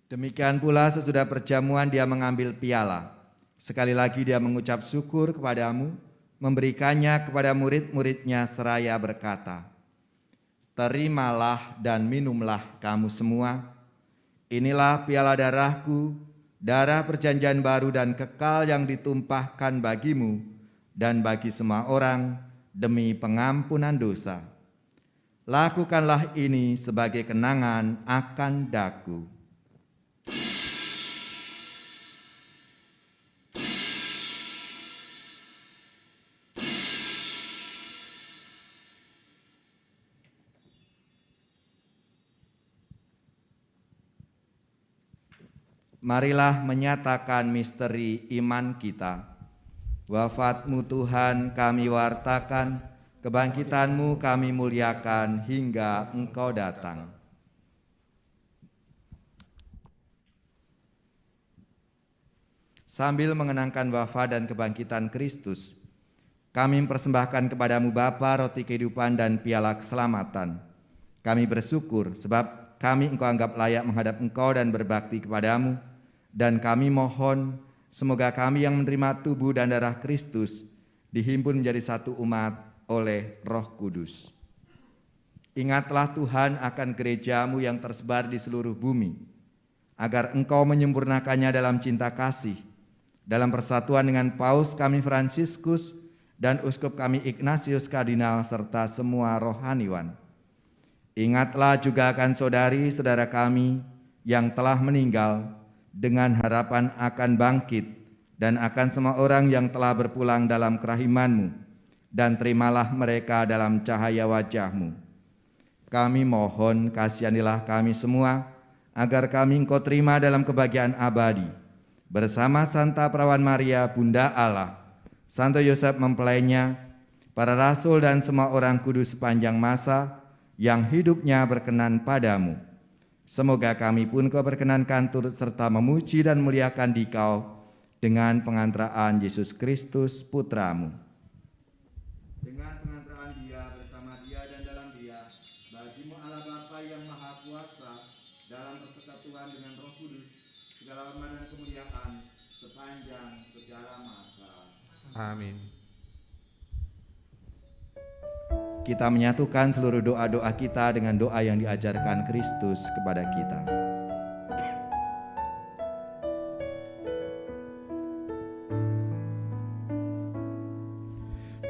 Demikian pula sesudah perjamuan Dia mengambil piala. Sekali lagi Dia mengucap syukur kepadamu, memberikannya kepada murid-murid-Nya seraya berkata, Terimalah dan minumlah kamu semua, inilah piala darahku, darah perjanjian baru dan kekal yang ditumpahkan bagimu dan bagi semua orang demi pengampunan dosa. Lakukanlah ini sebagai kenangan akan daku. Marilah menyatakan misteri iman kita. Wafat-Mu Tuhan kami wartakan, kebangkitan-Mu kami muliakan hingga Engkau datang. Sambil mengenangkan wafat dan kebangkitan Kristus, kami mempersembahkan kepada-Mu Bapa roti kehidupan dan piala keselamatan. Kami bersyukur sebab kami Engkau anggap layak menghadap Engkau dan berbakti kepada-Mu. Dan kami mohon, semoga kami yang menerima tubuh dan darah Kristus dihimpun menjadi satu umat oleh Roh Kudus. Ingatlah Tuhan akan gereja-Mu yang tersebar di seluruh bumi, agar Engkau menyempurnakannya dalam cinta kasih, dalam persatuan dengan Paus kami Fransiskus dan Uskup kami Ignatius Kardinal serta semua rohaniwan. Ingatlah juga akan saudari-saudara kami yang telah meninggal, dengan harapan akan bangkit, dan akan semua orang yang telah berpulang dalam kerahiman-Mu, dan terimalah mereka dalam cahaya wajah-Mu. Kami mohon kasihanilah kami semua, agar kami Engkau terima dalam kebahagiaan abadi, bersama Santa Perawan Maria, Bunda Allah, Santo Yosef mempelainya, para rasul dan semua orang kudus sepanjang masa, yang hidupnya berkenan padamu. Semoga kami pun Kau perkenankan turut serta memuji dan memuliakan Dikau dengan pengantaraan Yesus Kristus Putra-Mu. Dengan pengantaraan Dia, bersama Dia dan dalam Dia, bagimu Allah Bapa yang Maha Kuasa, dalam persekutuan dengan Roh Kudus, segala hormat dan kemuliaan sepanjang segala masa. Amin. Kita menyatukan seluruh doa-doa kita dengan doa yang diajarkan Kristus kepada kita.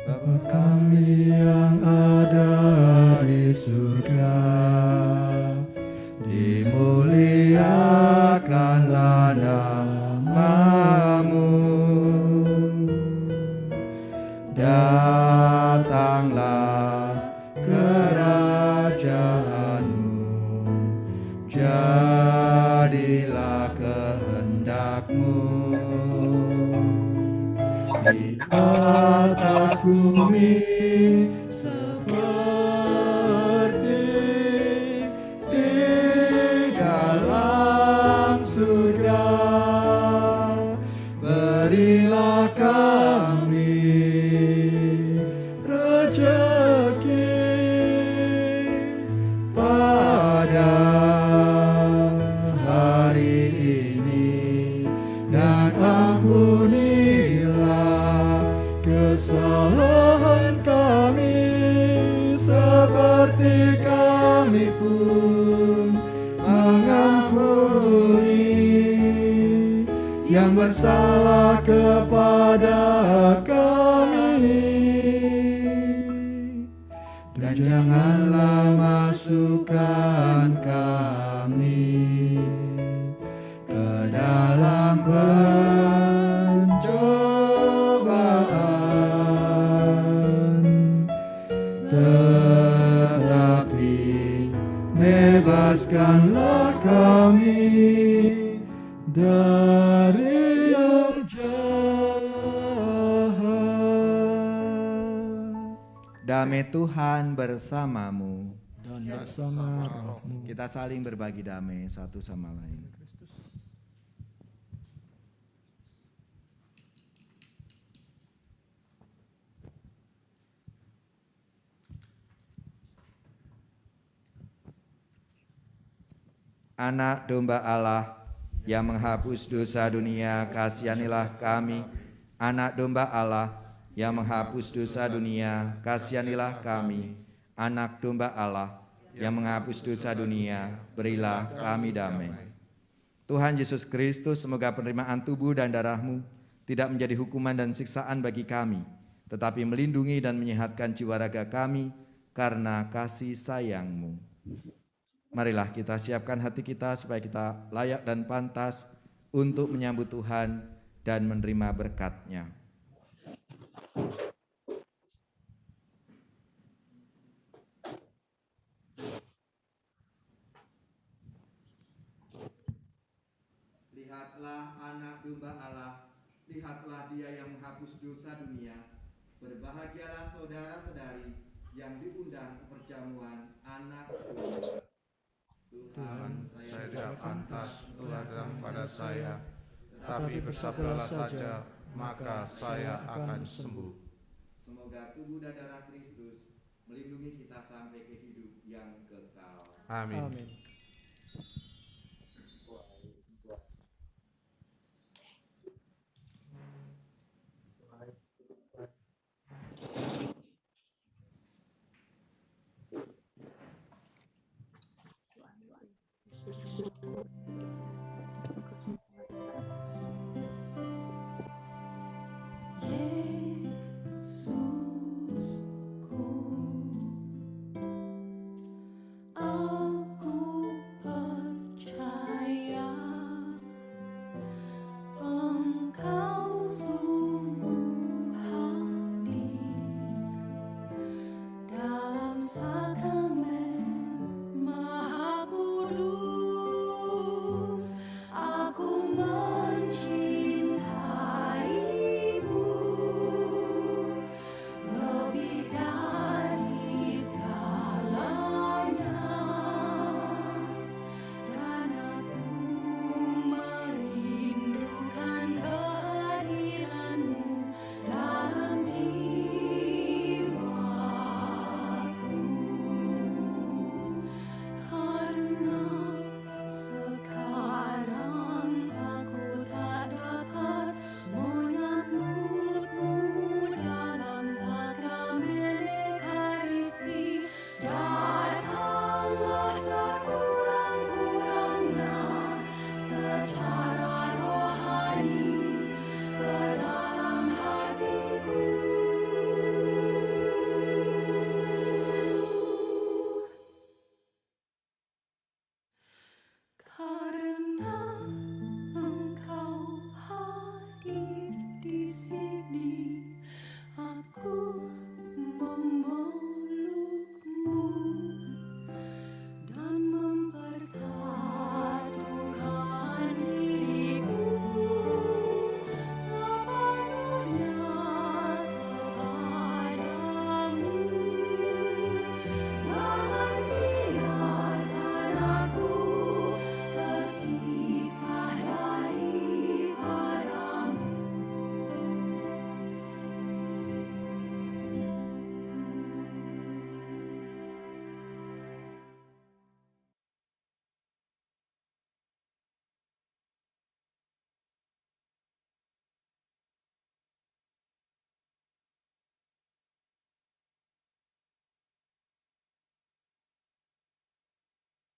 Bapa kami yang ada di surga, dimuliakanlah nama-Mu. Datanglah kerajaanmu, jadilah kehendak-Mu di atas bumi seperti di dalam surga. Berilah kami rezeki pada hari ini, dan ampunilah kesalahan kami seperti kami pun mengampuni yang bersalah kepada kami. Dan janganlah masukkan kami ke dalam pencobaan, tetapi bebaskanlah kami dari yang jahat. Damai Tuhan bersamamu. Dan bersama rohmu. Kita saling berbagi damai satu sama lain. Anak domba Allah yang menghapus dosa dunia, kasihanilah kami. Anak domba Allah yang menghapus dosa dunia, kasihanilah kami. Anak domba Allah yang menghapus dosa dunia, berilah kami damai. Tuhan Yesus Kristus, semoga penerimaan tubuh dan darah-Mu tidak menjadi hukuman dan siksaan bagi kami, tetapi melindungi dan menyehatkan jiwa raga kami karena kasih sayang-Mu. Marilah kita siapkan hati kita supaya kita layak dan pantas untuk menyambut Tuhan dan menerima berkat-Nya. Lihatlah anak domba Allah, lihatlah Dia yang menghapus dosa dunia. Berbahagialah saudara-saudari yang diundang ke perjamuan anak domba. Tuhan, saya tidak pantas untuk datang pada saya, tetapi bersabdalah saja, maka saya akan sembuh. Semoga tubuh dan darah Kristus melindungi kita sampai ke hidup yang kekal. Amin. Amin. Dalam sakramen Maha Kudus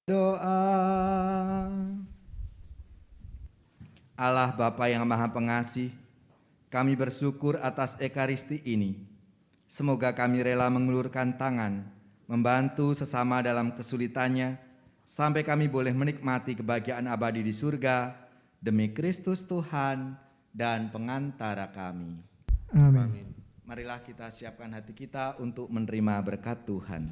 Doa. Allah Bapa yang Maha Pengasih, kami bersyukur atas Ekaristi ini. Semoga kami rela mengulurkan tangan, membantu sesama dalam kesulitannya, sampai kami boleh menikmati kebahagiaan abadi di surga, demi Kristus Tuhan dan pengantara kami. Amin. Marilah kita siapkan hati kita untuk menerima berkat Tuhan.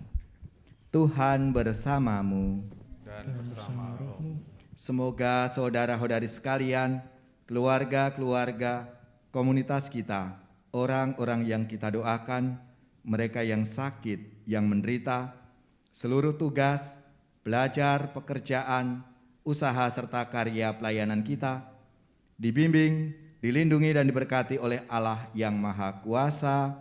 Tuhan bersamamu. Dan bersama rohmu. Semoga saudara-saudari sekalian, keluarga-keluarga, komunitas kita, orang-orang yang kita doakan, mereka yang sakit, yang menderita, seluruh tugas, belajar, pekerjaan, usaha serta karya pelayanan kita, dibimbing, dilindungi dan diberkati oleh Allah yang Maha Kuasa,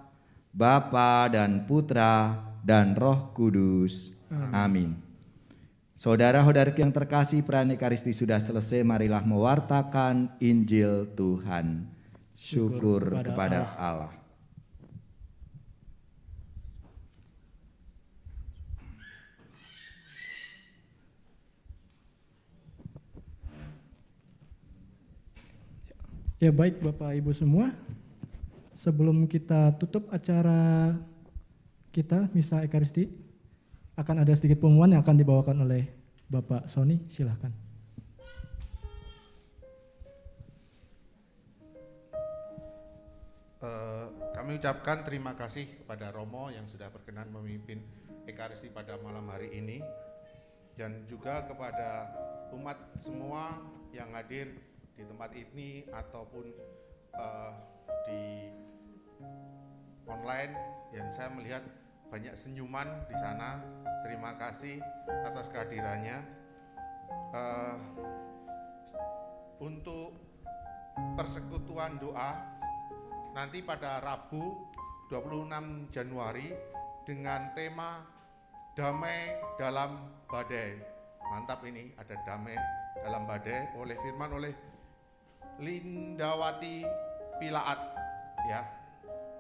Bapa dan Putra dan Roh Kudus. Amin. Saudara-saudaraku yang terkasih, perayaan Ekaristi sudah selesai. Marilah mewartakan Injil Tuhan. Syukur kepada Allah. Ya baik Bapak Ibu semua, sebelum kita tutup acara kita Misa Ekaristi, akan ada sedikit pengumuman yang akan dibawakan oleh Bapak Sony, silahkan. Kami ucapkan terima kasih kepada Romo yang sudah berkenan memimpin Ekaristi pada malam hari ini, dan juga kepada umat semua yang hadir di tempat ini ataupun di online, yang saya melihat banyak senyuman di sana. Terima kasih atas kehadirannya. Untuk persekutuan doa nanti pada Rabu 26 Januari dengan tema Damai dalam Badai. Mantap, ini ada damai dalam badai oleh firman oleh Lindawati Pilaat ya,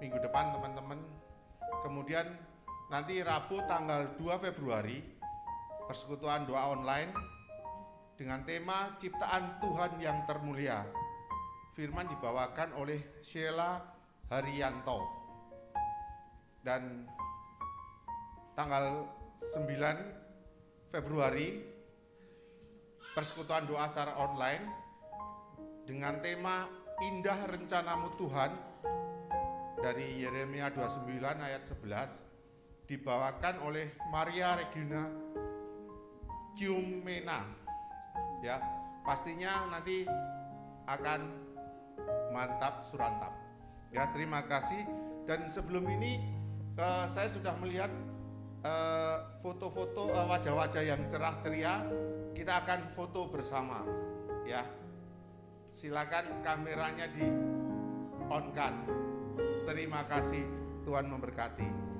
minggu depan teman-teman. Kemudian nanti Rabu tanggal 2 Februari persekutuan doa online dengan tema Ciptaan Tuhan yang Termulia. Firman dibawakan oleh Sheila Haryanto. Dan tanggal 9 Februari persekutuan doa secara online dengan tema Indah Rencanamu Tuhan dari Yeremia 29 ayat 11 dibawakan oleh Maria Regina Ciumena. Ya, pastinya nanti akan mantap surantap. Ya, terima kasih. Dan sebelum ini saya sudah melihat foto-foto wajah-wajah yang cerah ceria. Kita akan foto bersama. Ya, silakan kameranya di on-kan. Terima kasih, Tuhan memberkati.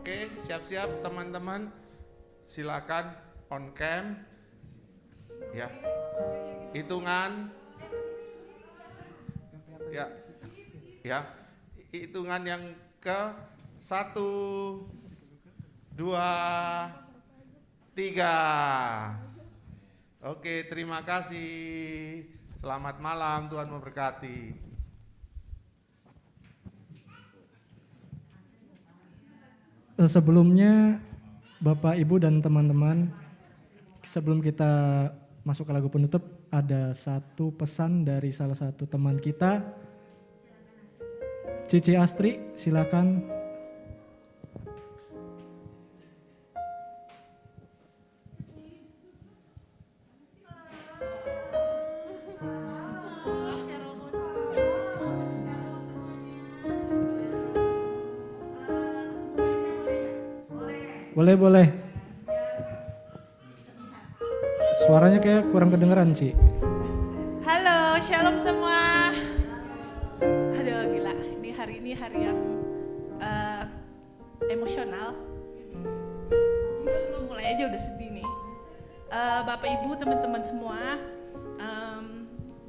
Oke, siap-siap teman-teman, silakan on cam. Ya, hitungan. Ya, hitungan yang ke 1, 2, 3. Oke, terima kasih. Selamat malam, Tuhan memberkati. Sebelumnya Bapak, Ibu, dan teman-teman, sebelum kita masuk ke lagu penutup, ada satu pesan dari salah satu teman kita, Cici Astri, silakan. Boleh. Suaranya kayak kurang kedengeran, Ci. Halo, shalom semua. Aduh, gila. Hari ini hari yang emosional. Belum mulai aja udah sedih nih. Bapak Ibu, teman-teman semua,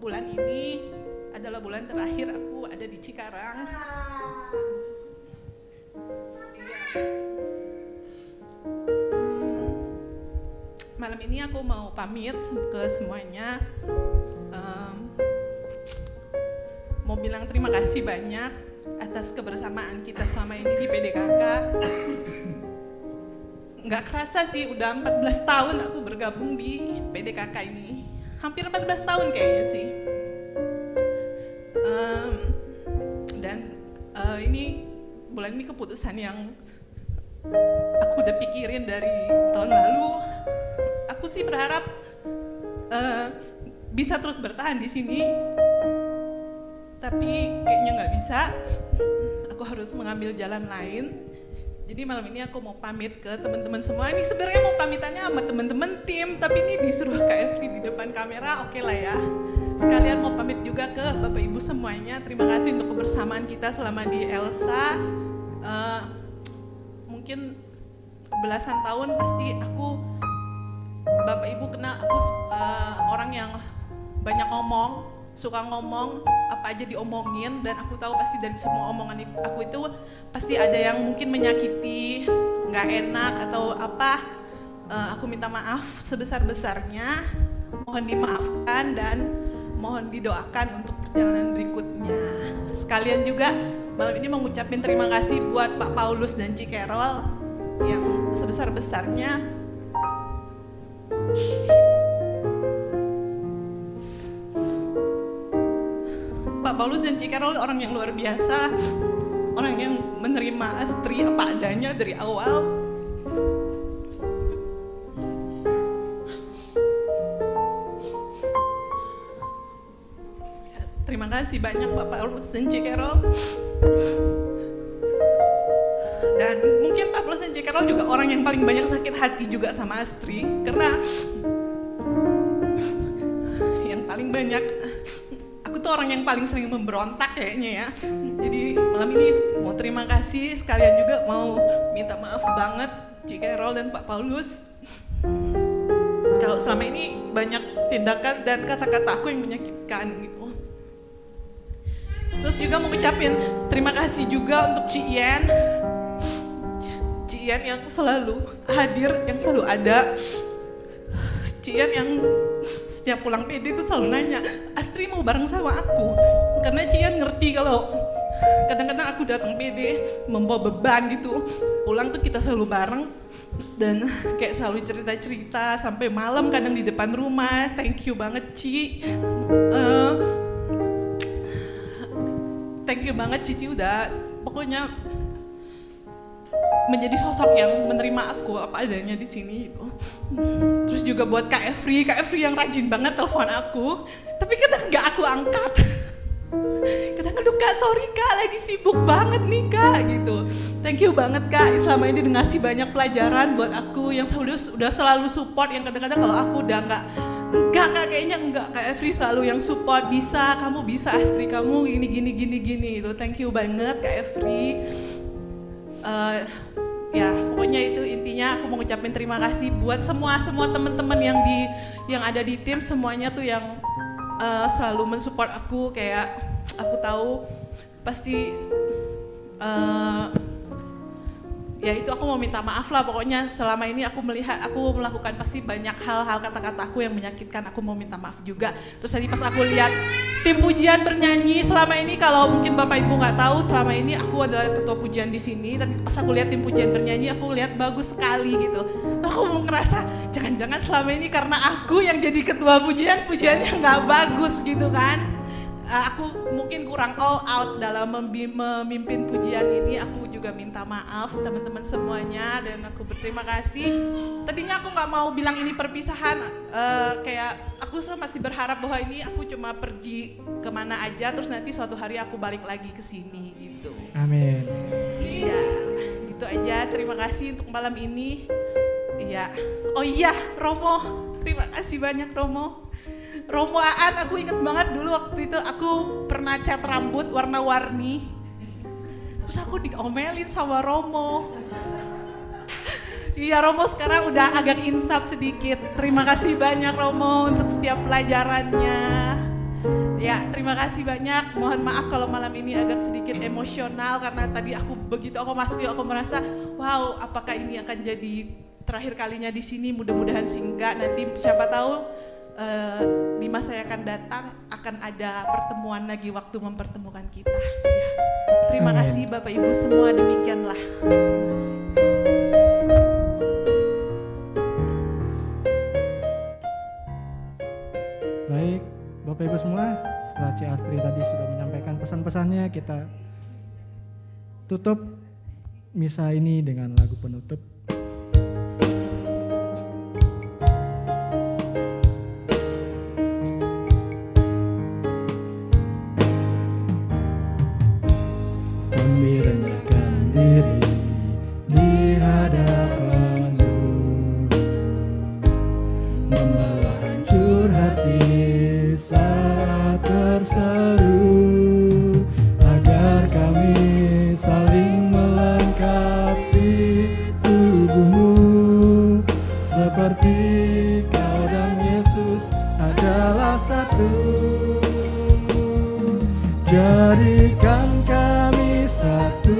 bulan ini adalah bulan terakhir aku ada di Cikarang. Malam ini aku mau pamit ke semuanya, mau bilang terima kasih banyak atas kebersamaan kita selama ini di PDKK. Nggak kerasa sih, udah 14 tahun aku bergabung di PDKK ini. Hampir 14 tahun kayaknya sih. Ini bulan ini keputusan yang aku udah pikirin dari tahun lalu. Aku sih berharap bisa terus bertahan di sini, tapi kayaknya nggak bisa. Aku harus mengambil jalan lain. Jadi malam ini aku mau pamit ke teman-teman semua. Ini sebenarnya mau pamitannya sama teman-teman tim, tapi ini disuruh Kak Efri di depan kamera, oke lah ya. Sekalian mau pamit juga ke Bapak Ibu semuanya. Terima kasih untuk kebersamaan kita selama di Elsa. Mungkin belasan tahun pasti Bapak Ibu kenal aku orang yang banyak ngomong, suka ngomong, apa aja diomongin, dan aku tahu pasti dari semua omongan aku itu pasti ada yang mungkin menyakiti, nggak enak atau apa. Aku minta maaf sebesar-besarnya, mohon dimaafkan dan mohon didoakan untuk perjalanan berikutnya. Sekalian juga malam ini mengucapin terima kasih buat Pak Paulus dan Ci Carol yang sebesar-besarnya. Pak Paulus dan Ci Carol orang yang luar biasa, orang yang menerima Astri apa adanya dari awal. Terima kasih banyak Pak Paulus dan Ci Carol. Dan mungkin Pak Paulus dan Ci Carol juga orang yang paling banyak sakit hati juga sama Astri, karena yang paling banyak, aku tuh orang yang paling sering memberontak kayaknya ya. Jadi malam ini mau terima kasih, sekalian juga mau minta maaf banget Ci Carol dan Pak Paulus. Kalau selama ini banyak tindakan dan kata-kata aku yang menyakitkan gitu. Terus juga mau ngucapin terima kasih juga untuk Ci Ian. Ci Ian yang selalu hadir, yang selalu ada. Ci Ian yang setiap pulang PD itu selalu nanya, Astri mau bareng sama aku? Karena Ci Ian ngerti kalau kadang-kadang aku datang PD membawa beban gitu. Pulang tuh kita selalu bareng dan kayak selalu cerita-cerita sampai malam kadang di depan rumah. Thank you banget Ci. Thank you banget Cici udah pokoknya menjadi sosok yang menerima aku apa adanya di sini gitu. Terus juga buat Kak Efri yang rajin banget telepon aku, tapi kadang nggak aku angkat. Kadang aduh Kak, sorry Kak, lagi sibuk banget nih Kak gitu. Thank you banget Kak, selama ini udah ngasih banyak pelajaran buat aku yang udah selalu support, yang kadang-kadang kalau aku udah enggak Kak, kayaknya enggak, Kak Efri selalu yang support, kamu bisa Astri, kamu gini itu. Thank you banget Kak Efri. Ya pokoknya itu intinya aku mau ngucapin terima kasih buat semua teman-teman yang ada di tim semuanya tuh yang selalu mensupport aku. Kayak aku tahu pasti ya itu aku mau minta maaf lah pokoknya selama ini aku melakukan pasti banyak hal-hal kata-kata aku yang menyakitkan, aku mau minta maaf juga. Terus tadi pas aku lihat tim pujian bernyanyi selama ini, kalau mungkin Bapak Ibu nggak tahu, selama ini aku adalah ketua pujian di sini. Tapi pas aku lihat tim pujian bernyanyi, aku lihat bagus sekali gitu. Aku mau ngerasa jangan-jangan selama ini karena aku yang jadi ketua pujiannya nggak bagus gitu kan. Aku mungkin kurang all out dalam memimpin pujian ini. Aku juga minta maaf teman-teman semuanya dan aku berterima kasih. Tadinya aku nggak mau bilang ini perpisahan, kayak aku masih berharap bahwa ini aku cuma pergi kemana aja, terus nanti suatu hari aku balik lagi ke sini gitu. Amin. Iya, gitu aja. Terima kasih untuk malam ini. Iya. Oh iya, Romo. Terima kasih banyak Romo. Romo Aan, aku inget banget dulu waktu itu aku pernah cat rambut warna-warni. Terus aku diomelin sama Romo. Iya, Romo sekarang udah agak insaf sedikit. Terima kasih banyak Romo untuk setiap pelajarannya. Ya, terima kasih banyak. Mohon maaf kalau malam ini agak sedikit emosional karena tadi begitu aku masuk aku merasa, wow, apakah ini akan jadi terakhir kalinya di sini? Mudah-mudahan sih enggak. Nanti siapa tahu di masa yang akan datang akan ada pertemuan lagi waktu mempertemukan kita. Ya. Terima Amin. kasih Bapak Ibu semua, demikianlah. Terima kasih. Baik, Bapak Ibu semua, setelah Ci Astri tadi sudah menyampaikan pesan-pesannya, kita tutup misa ini dengan lagu penutup. Kami rendahkan diri di hadapan-Mu, membawa hancur hati saat terseru, agar kami saling melengkapi tubuh-Mu, seperti Kau dan Yesus adalah satu. Jadikan kami satu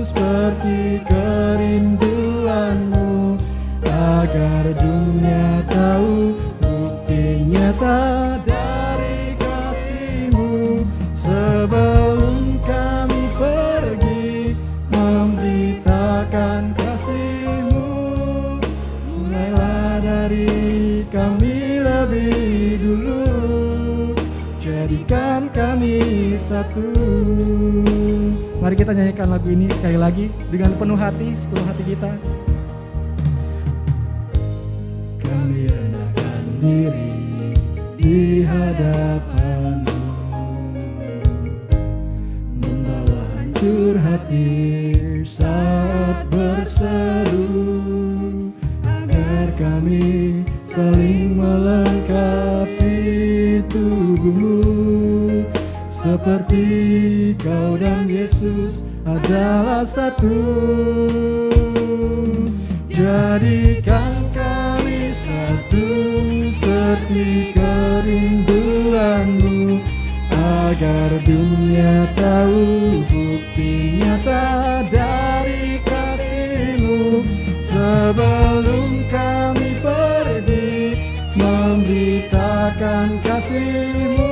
seperti kerinduan-Mu, agar dunia tahu bukti nyata dari kasih-Mu. Sebelum kami pergi memberitakan kasih-Mu, mulailah dari kami lebih dulu. Jadikan kami satu. Mari kita nyanyikan lagu ini sekali lagi dengan penuh hati, sepenuh hati kita. Kami rendahkan diri di hadapan-Mu, membawa hancur hati saat berseru, agar kami saling melengkapi tubuh-Mu, seperti Kau dan Yesus adalah satu. Jadikan kami satu seperti kerinduan-Mu, agar dunia tahu bukti nyata dari kasih-Mu. Sebelum kami pergi memberitakan kasih-Mu,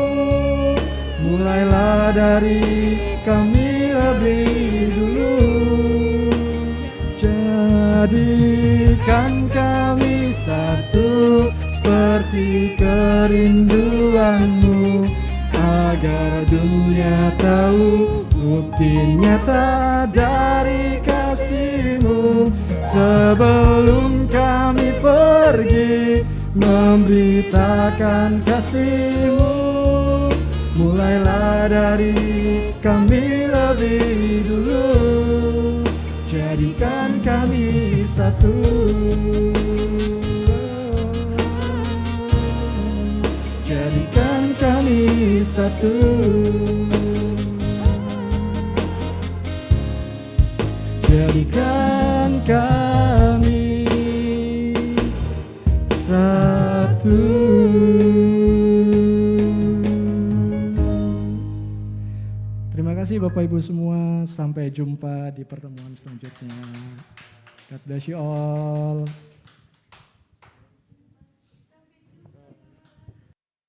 mulailah dari kami lebih dulu. Jadikan kami satu seperti kerinduan-Mu, agar dunia tahu bukti nyata dari kasih-Mu. Sebelum kami pergi memberitakan kasih-Mu, mulailah dari kami lebih dulu. Jadikan kami satu. Jadikan kami satu. Jadikan kami satu. Terima kasih Bapak Ibu semua, sampai jumpa di pertemuan selanjutnya. God bless you all.